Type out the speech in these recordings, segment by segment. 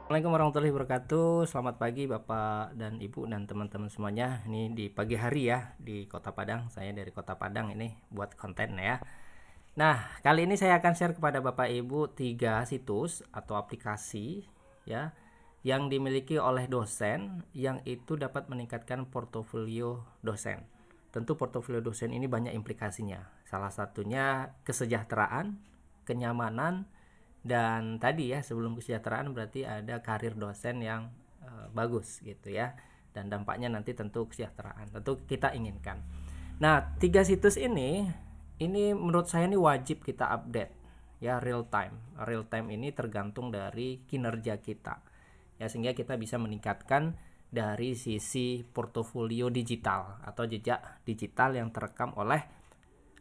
Assalamualaikum warahmatullahi wabarakatuh. Selamat pagi Bapak dan Ibu dan teman-teman semuanya. Ini di pagi hari ya di Kota Padang. Saya dari Kota Padang ini buat konten ya. Nah, kali ini saya akan share kepada Bapak Ibu 3 situs atau aplikasi ya yang dimiliki oleh dosen yang itu dapat meningkatkan portofolio dosen. Tentu portofolio dosen ini banyak implikasinya. Salah satunya kesejahteraan, kenyamanan, dan tadi ya sebelum kesejahteraan berarti ada karir dosen yang bagus gitu ya, dan dampaknya nanti tentu kesejahteraan tentu kita inginkan. Nah, 3 situs ini menurut saya ini wajib kita update ya, real time ini tergantung dari kinerja kita ya, sehingga kita bisa meningkatkan dari sisi portofolio digital atau jejak digital yang terekam oleh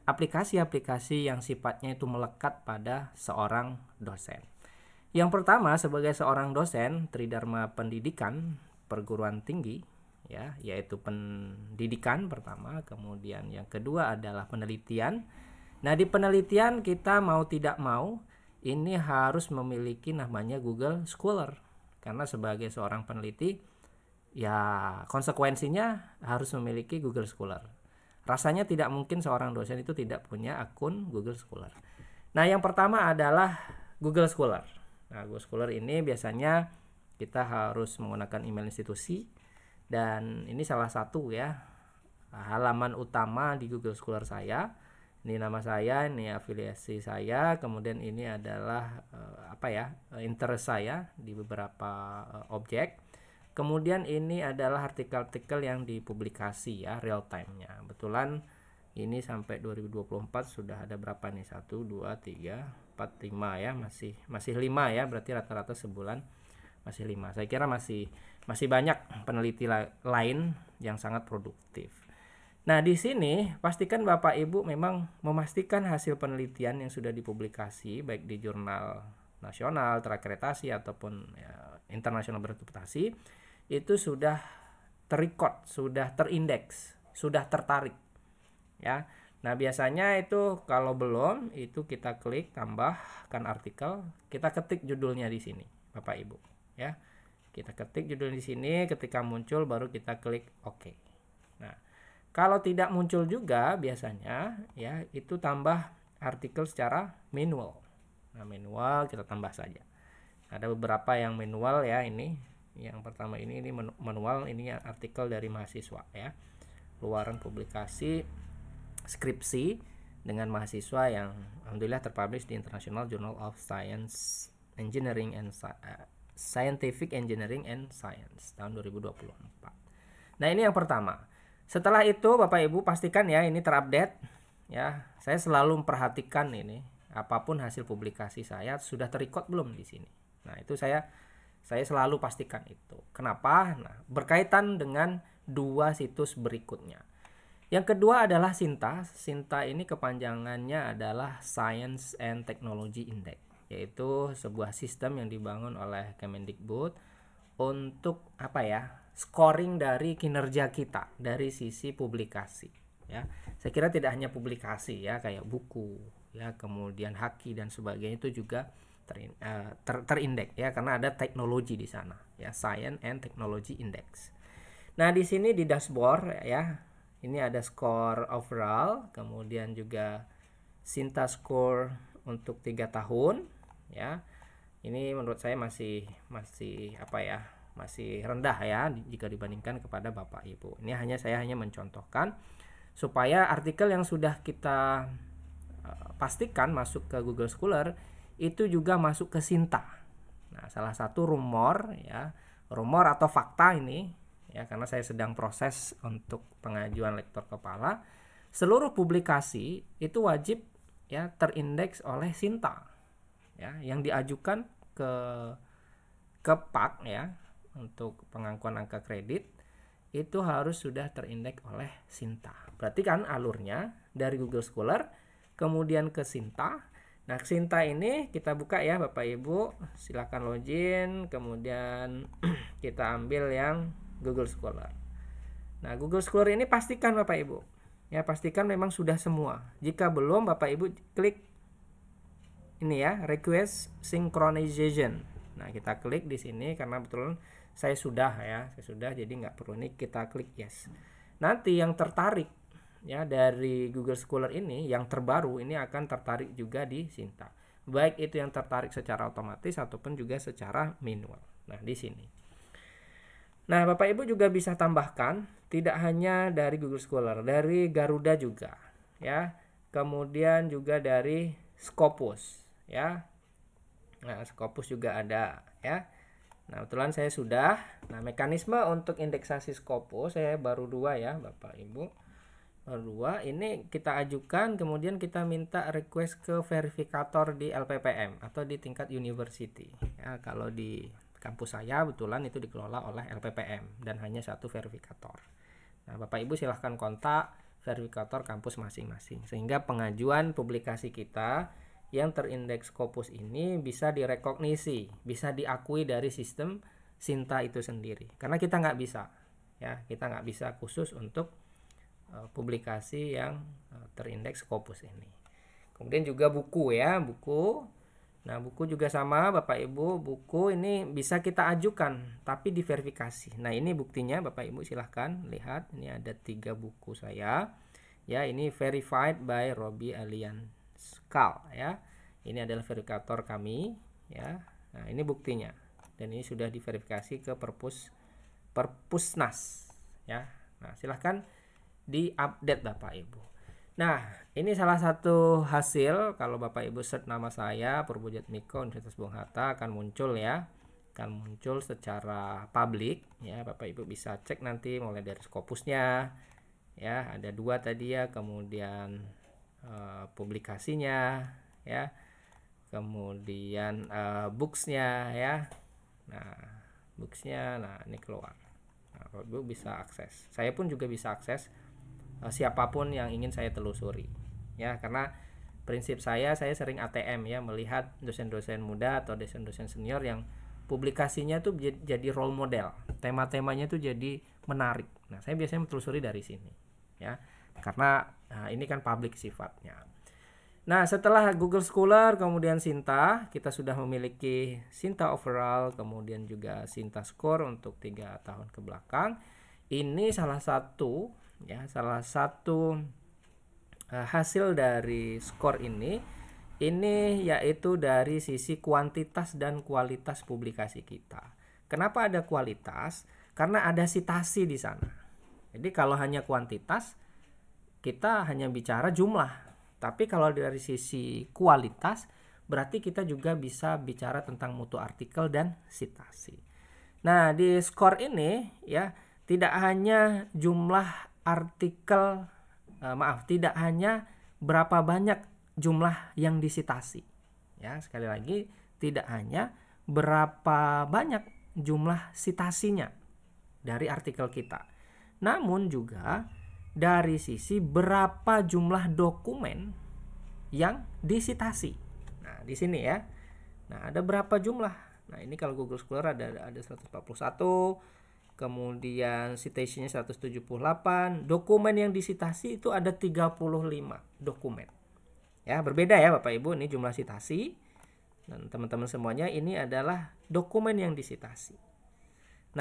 aplikasi-aplikasi yang sifatnya itu melekat pada seorang dosen. Yang pertama, sebagai seorang dosen Tridharma Pendidikan perguruan tinggi ya, yaitu pendidikan pertama, kemudian yang kedua adalah penelitian. Nah, di penelitian kita mau tidak mau ini harus memiliki namanya Google Scholar, karena sebagai seorang peneliti ya konsekuensinya harus memiliki Google Scholar. Rasanya tidak mungkin seorang dosen itu tidak punya akun Google Scholar. Nah, yang pertama adalah Google Scholar. Nah, Google Scholar ini biasanya kita harus menggunakan email institusi, dan ini salah satu ya halaman utama di Google Scholar saya. Ini nama saya, ini afiliasi saya, kemudian ini adalah interest saya di beberapa objek. Kemudian ini adalah artikel-artikel yang dipublikasi ya, real time-nya. Kebetulan ini sampai 2024 sudah ada berapa nih? 1, 2, 3, 4, 5 ya, masih 5 ya, berarti rata-rata sebulan masih 5. Saya kira masih banyak peneliti lain yang sangat produktif. Nah, di sini pastikan Bapak Ibu memang memastikan hasil penelitian yang sudah dipublikasi baik di jurnal nasional terakreditasi ataupun ya, internasional berreputasi itu sudah terrecord, sudah terindeks, sudah tertarik ya. Nah, biasanya itu kalau belum, itu kita klik tambahkan artikel, kita ketik judulnya di sini Bapak Ibu ya. Kita ketik judul di sini, ketika muncul baru kita klik OK. Nah, kalau tidak muncul juga biasanya ya itu tambah artikel secara manual. Nah, manual kita tambah saja. Ada beberapa yang manual ya, ini yang pertama ini manual, ini artikel dari mahasiswa ya, luaran publikasi skripsi dengan mahasiswa yang alhamdulillah terpublish di International Journal of Scientific Engineering and Science tahun 2024. Nah, ini yang pertama. Setelah itu Bapak Ibu pastikan ya ini terupdate ya. Saya selalu memperhatikan ini apapun hasil publikasi saya sudah terrecord belum di sini. Nah, itu saya selalu pastikan itu. Kenapa? Nah, berkaitan dengan 2 situs berikutnya. Yang kedua adalah SINTA. SINTA ini kepanjangannya adalah Science and Technology Index, yaitu sebuah sistem yang dibangun oleh Kemendikbud untuk scoring dari kinerja kita dari sisi publikasi ya. Saya kira tidak hanya publikasi ya, kayak buku ya, kemudian haki dan sebagainya itu juga terindeks ya, karena ada teknologi di sana ya, Science and Technology Index. Nah, di sini di dashboard ya, ini ada skor overall, kemudian juga SINTA score untuk 3 tahun ya. Ini menurut saya masih rendah ya jika dibandingkan kepada Bapak Ibu. Ini saya hanya mencontohkan supaya artikel yang sudah kita pastikan masuk ke Google Scholar itu juga masuk ke SINTA. Nah, salah satu rumor atau fakta ini ya, karena saya sedang proses untuk pengajuan lektor kepala, seluruh publikasi itu wajib ya terindeks oleh SINTA ya, yang diajukan ke PAK ya untuk pengakuan angka kredit itu harus sudah terindeks oleh SINTA. Berarti kan alurnya dari Google Scholar kemudian ke SINTA. Nah, SINTA ini kita buka ya Bapak Ibu, silakan login, kemudian kita ambil yang Google Scholar. Nah, Google Scholar ini pastikan Bapak Ibu ya, pastikan memang sudah semua. Jika belum, Bapak Ibu klik ini ya, request synchronization. Nah, kita klik di sini karena betul saya sudah jadi nggak perlu, ini kita klik yes. Nanti yang tertarik ya dari Google Scholar ini yang terbaru ini akan tertarik juga di Sinta. Baik itu yang tertarik secara otomatis ataupun juga secara manual. Nah, di sini. Nah, Bapak Ibu juga bisa tambahkan tidak hanya dari Google Scholar, dari Garuda juga ya. Kemudian juga dari Scopus ya. Nah, Scopus juga ada ya. Nah, kebetulan saya sudah. Nah, mekanisme untuk indeksasi Scopus saya baru 2 ya, Bapak Ibu. Baru 2. Ini kita ajukan, kemudian kita minta request ke verifikator di LPPM atau di tingkat university. Ya, kalau di kampus saya kebetulan itu dikelola oleh LPPM dan hanya satu verifikator. Nah, Bapak Ibu silahkan kontak verifikator kampus masing-masing sehingga pengajuan publikasi kita yang terindeks Scopus ini bisa direkognisi, bisa diakui dari sistem Sinta itu sendiri. Karena kita nggak bisa, ya, kita nggak bisa khusus untuk publikasi yang terindeks Scopus ini. Kemudian juga buku ya, buku. Nah, buku juga sama Bapak Ibu, buku ini bisa kita ajukan tapi diverifikasi. Nah, ini buktinya Bapak Ibu silahkan lihat, ini ada 3 buku saya. Ya, ini verified by Robi Alian Skal ya. Ini adalah verifikator kami ya. Nah, ini buktinya. Dan ini sudah diverifikasi ke Perpusnas ya. Nah, silahkan diupdate Bapak Ibu. Nah, ini salah satu hasil. Kalau Bapak Ibu search nama saya Purbojat Miko Universitas Bung Hatta akan muncul ya. Akan muncul secara publik ya. Bapak Ibu bisa cek nanti mulai dari Scopusnya ya, ada 2 tadi ya, kemudian publikasinya ya. Kemudian booksnya ya. Nah, booksnya, nah ini keluar. Nah, Bapak Ibu bisa akses. Saya pun juga bisa akses siapapun yang ingin saya telusuri ya, karena prinsip saya sering ATM ya, melihat dosen-dosen muda atau dosen-dosen senior yang publikasinya tuh jadi role model, tema-temanya tuh jadi menarik. Nah, saya biasanya menelusuri dari sini ya, karena ini kan publik sifatnya. Nah, setelah Google Scholar kemudian Sinta, kita sudah memiliki Sinta overall, kemudian juga Sinta score untuk 3 tahun ke belakang. Ini salah satu hasil dari skor ini yaitu dari sisi kuantitas dan kualitas publikasi kita. Kenapa ada kualitas? Karena ada citasi di sana. Jadi kalau hanya kuantitas, kita hanya bicara jumlah. Tapi kalau dari sisi kualitas, berarti kita juga bisa bicara tentang mutu artikel dan citasi. Nah, di skor ini ya, tidak hanya jumlah artikel, tidak hanya berapa banyak jumlah yang disitasi. Ya, sekali lagi tidak hanya berapa banyak jumlah citasinya dari artikel kita. Namun juga dari sisi berapa jumlah dokumen yang disitasi. Nah, di sini ya. Nah, ada berapa jumlah? Nah, ini kalau Google Scholar ada 141. Kemudian citationnya 178, dokumen yang disitasi itu ada 35 dokumen. Ya, berbeda ya Bapak Ibu, ini jumlah citasi. Dan teman-teman semuanya ini adalah dokumen yang disitasi.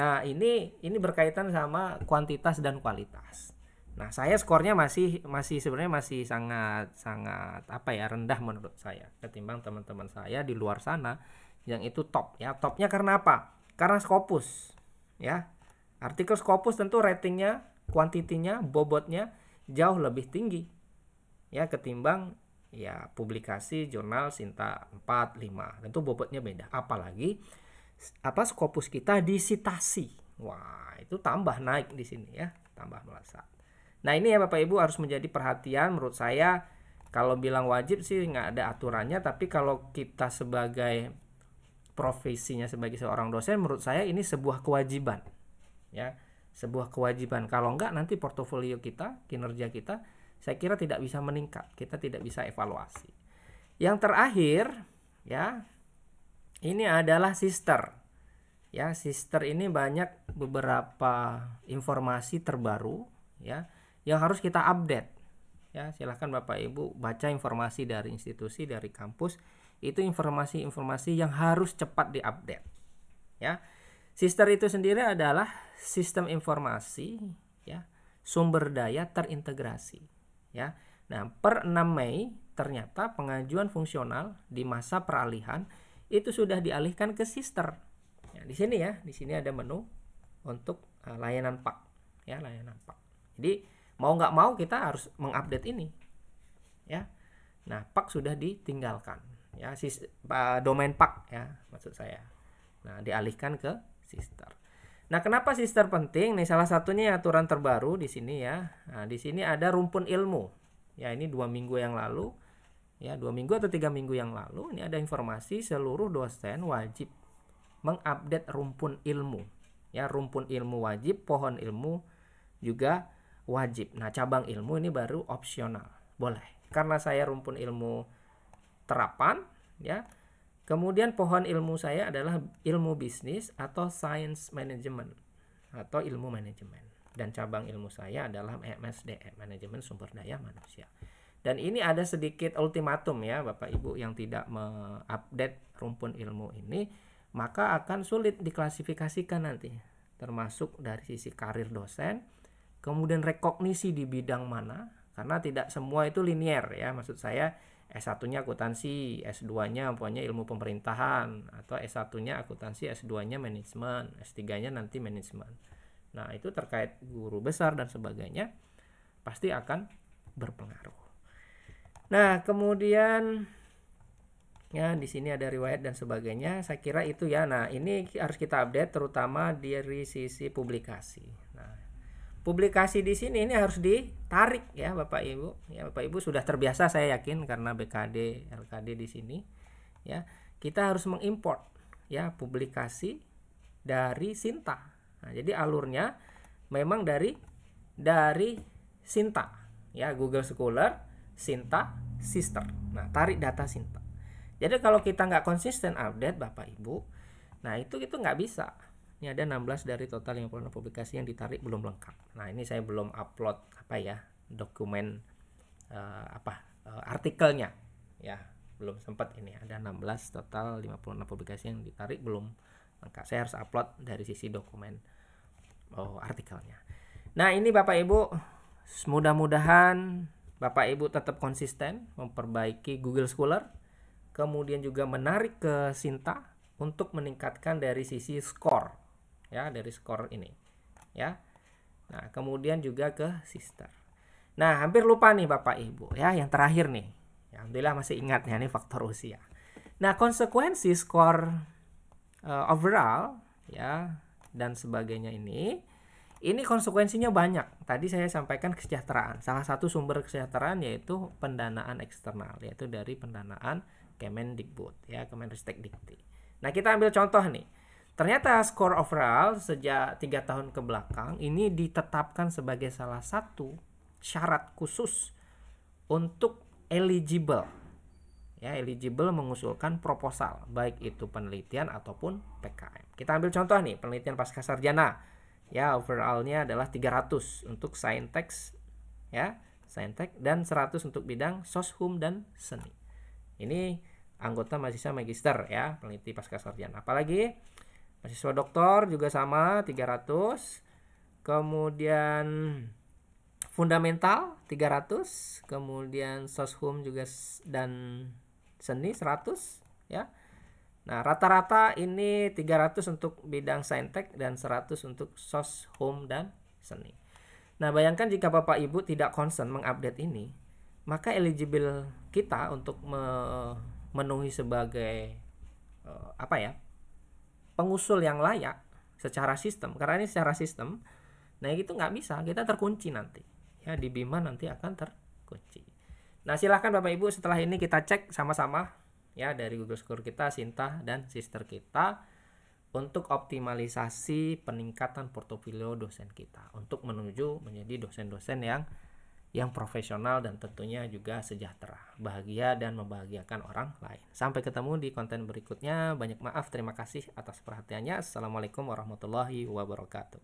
Nah, ini berkaitan sama kuantitas dan kualitas. Nah, saya skornya masih sebenarnya masih sangat rendah menurut saya ketimbang teman-teman saya di luar sana yang itu top ya. Topnya karena apa? Karena Scopus ya. Artikel Scopus tentu ratingnya, kuantitinya, bobotnya jauh lebih tinggi ya ketimbang ya publikasi jurnal Sinta 4, 5. Tentu bobotnya beda. Apalagi Scopus kita disitasi. Wah, itu tambah naik di sini ya, tambah melesat. Nah, ini ya Bapak Ibu harus menjadi perhatian menurut saya. Kalau bilang wajib sih nggak ada aturannya, tapi kalau kita sebagai profesinya sebagai seorang dosen, menurut saya ini sebuah kewajiban. Ya, sebuah kewajiban. Kalau enggak nanti portofolio kita, kinerja kita, saya kira tidak bisa meningkat, kita tidak bisa evaluasi. Yang terakhir ya, ini adalah sister. Ya, sister ini banyak beberapa informasi terbaru ya yang harus kita update. Ya, silahkan Bapak Ibu baca informasi dari institusi, dari kampus itu informasi-informasi yang harus cepat diupdate. Ya. Sister itu sendiri adalah sistem informasi, ya, sumber daya terintegrasi. Ya. Nah, per 6 Mei ternyata pengajuan fungsional di masa peralihan itu sudah dialihkan ke sister. Ya, di sini ya, di sini ada menu untuk layanan PAK, ya, layanan PAK. Jadi mau nggak mau kita harus mengupdate ini, ya. Nah, PAK sudah ditinggalkan, ya, domain PAK, ya, maksud saya. Nah, dialihkan ke sister. Nah, kenapa sister penting? Nih, salah satunya aturan terbaru di sini ya. Nah, di sini ada rumpun ilmu. Ya, ini 2 minggu yang lalu. Ya, 2 minggu atau 3 minggu yang lalu ini ada informasi seluruh dosen wajib mengupdate rumpun ilmu. Ya, rumpun ilmu wajib, pohon ilmu juga wajib. Nah, cabang ilmu ini baru opsional. Boleh. Karena saya rumpun ilmu terapan, ya. Kemudian pohon ilmu saya adalah ilmu bisnis atau science management atau ilmu manajemen. Dan cabang ilmu saya adalah MSDM, manajemen sumber daya manusia. Dan ini ada sedikit ultimatum ya Bapak Ibu yang tidak mengupdate rumpun ilmu ini, maka akan sulit diklasifikasikan nanti. Termasuk dari sisi karir dosen, kemudian rekognisi di bidang mana, karena tidak semua itu linier ya. Maksud saya S1-nya akuntansi, S2-nya punya ilmu pemerintahan, atau S1-nya akuntansi, S2-nya manajemen, S3-nya nanti manajemen. Nah, itu terkait guru besar dan sebagainya pasti akan berpengaruh. Nah, kemudian ya di sini ada riwayat dan sebagainya. Saya kira itu ya. Nah, ini harus kita update terutama dari sisi publikasi. Nah, publikasi di sini ini harus ditarik ya Bapak Ibu. Ya, Bapak Ibu sudah terbiasa saya yakin karena BKD, LKD di sini. Ya, kita harus mengimport ya publikasi dari Sinta. Nah, jadi alurnya memang dari Sinta. Ya, Google Scholar, Sinta, Sister. Nah, tarik data Sinta. Jadi kalau kita nggak konsisten update Bapak Ibu, nah itu nggak bisa. Ini ada 16 dari total 56 publikasi yang ditarik belum lengkap. Nah, ini saya belum upload dokumen artikelnya. Ya, belum sempat ini. Ada 16 total 56 publikasi yang ditarik belum lengkap. Saya harus upload dari sisi dokumen artikelnya. Nah, ini Bapak Ibu, mudah-mudahan Bapak Ibu tetap konsisten memperbaiki Google Scholar, kemudian juga menarik ke Sinta untuk meningkatkan dari sisi skor, ya, dari skor ini, ya. Nah, kemudian juga ke Sister. Nah, hampir lupa nih Bapak Ibu, ya, yang terakhir nih. Ya, alhamdulillah masih ingat ya, nih faktor usia. Nah, konsekuensi skor overall, ya, dan sebagainya ini konsekuensinya banyak. Tadi saya sampaikan kesejahteraan. Salah satu sumber kesejahteraan yaitu pendanaan eksternal, yaitu dari pendanaan Kemendikbud, ya, Kemenristek-Dikti. Nah, kita ambil contoh nih. Ternyata skor overall sejak 3 tahun ke belakang ini ditetapkan sebagai salah satu syarat khusus untuk eligible. Ya, eligible mengusulkan proposal, baik itu penelitian ataupun PKM. Kita ambil contoh nih, penelitian pascasarjana. Ya, overallnya adalah 300 untuk saintek, ya, saintek, dan 100 untuk bidang soshum dan seni. Ini anggota mahasiswa magister ya, peneliti pascasarjana. Apalagi mahasiswa doktor juga sama 300. Kemudian fundamental 300, kemudian soshum juga dan seni 100 ya. Nah, rata-rata ini 300 untuk bidang saintek dan 100 untuk soshum dan seni. Nah, bayangkan jika Bapak Ibu tidak concern mengupdate ini, maka eligible kita untuk memenuhi sebagai pengusul yang layak secara sistem. Karena ini secara sistem, nah itu nggak bisa, kita terkunci nanti. Ya, di Bima nanti akan terkunci. Nah, silahkan Bapak Ibu setelah ini kita cek sama-sama ya dari Google Scholar kita, Sinta dan Sister kita untuk optimalisasi peningkatan portofolio dosen kita untuk menuju menjadi dosen-dosen yang profesional dan tentunya juga sejahtera, bahagia dan membahagiakan orang lain. Sampai ketemu di konten berikutnya. Banyak maaf, terima kasih atas perhatiannya. Assalamualaikum warahmatullahi wabarakatuh.